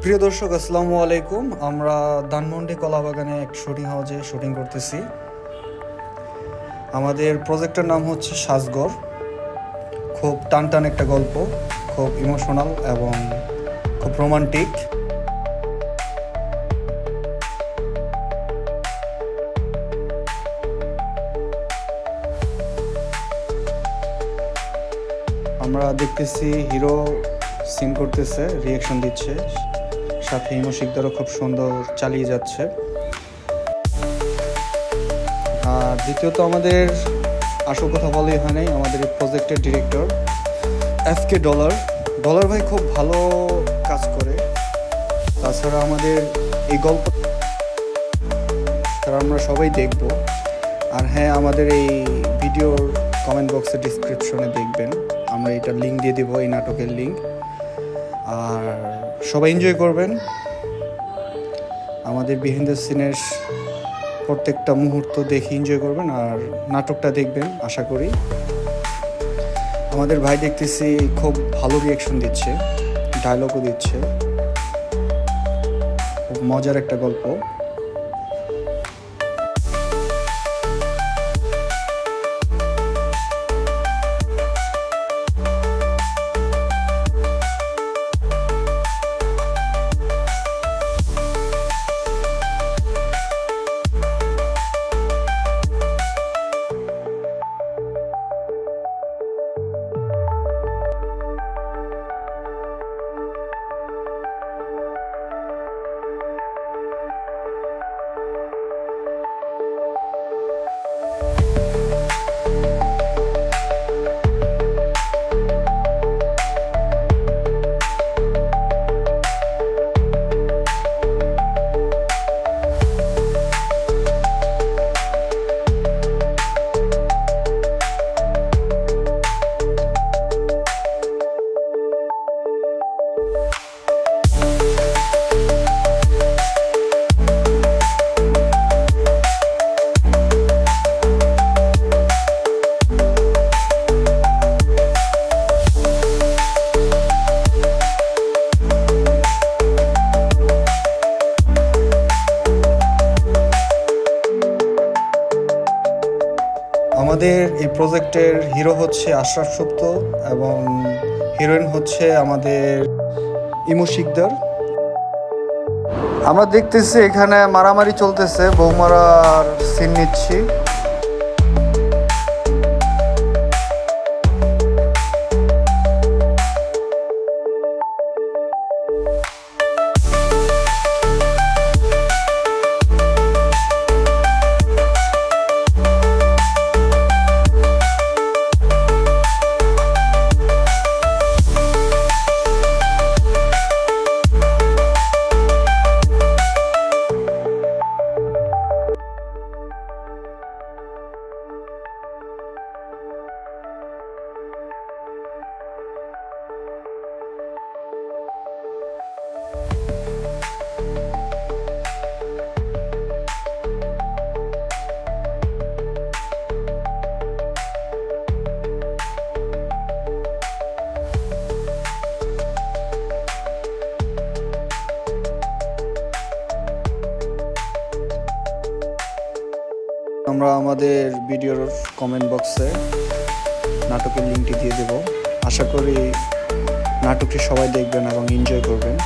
প্রিয় দর্শক, আসসালামু আলাইকুম। আমরা ধানমন্ডি কলাবাগানে এক শুটিং হাউসে শুটিং করতেছি। আমাদের প্রজেক্টের নাম হচ্ছে সাজঘর। খুব টান একটা গল্প, খুব ইমোশনাল এবং খুব রোমান্টিক। আমরা দেখতেছি হিরো সিন করতেছে, রিয়াকশন দিচ্ছে, সাথে হিমু শিকদারও খুব সুন্দর চালিয়ে যাচ্ছে। আর দ্বিতীয়ত আমাদের আসল কথা বলে এখানেই আমাদের এই প্রজেক্টের ডিরেক্টর FK ডলার ভাই খুব ভালো কাজ করে। তাছাড়া আমাদের এই গল্প তারা আমরা সবাই দেখব। আর হ্যাঁ, আমাদের এই ভিডিওর কমেন্ট বক্সে ডিসক্রিপশনে দেখবেন, আমরা এটার লিঙ্ক দিয়ে দিব, এই নাটকের লিঙ্ক। আর সবাই এনজয় করবেন, আমাদের বিহাইন্ড দ্য সিনের প্রত্যেকটা মুহূর্ত দেখে এনজয় করবেন আর নাটকটা দেখবেন আশা করি। আমাদের ভাই দেখতেছি খুব ভালো রিয়াকশন দিচ্ছে, ডায়লগও দিচ্ছে। খুব মজার একটা গল্প। আমাদের এই প্রজেক্টের হিরো হচ্ছে আশরাফ সুপ্ত এবং হিরোইন হচ্ছে আমাদের ইমু শিকদার। আমরা দেখতেছি এখানে মারামারি চলতেছে, বৌমারার সিন নিচ্ছি। আমরা আমাদের ভিডিওর কমেন্ট বক্সে নাটকের লিঙ্কটি দিয়ে দেব। আশা করি নাটকটি সবাই দেখবেন এবং এনজয় করবেন।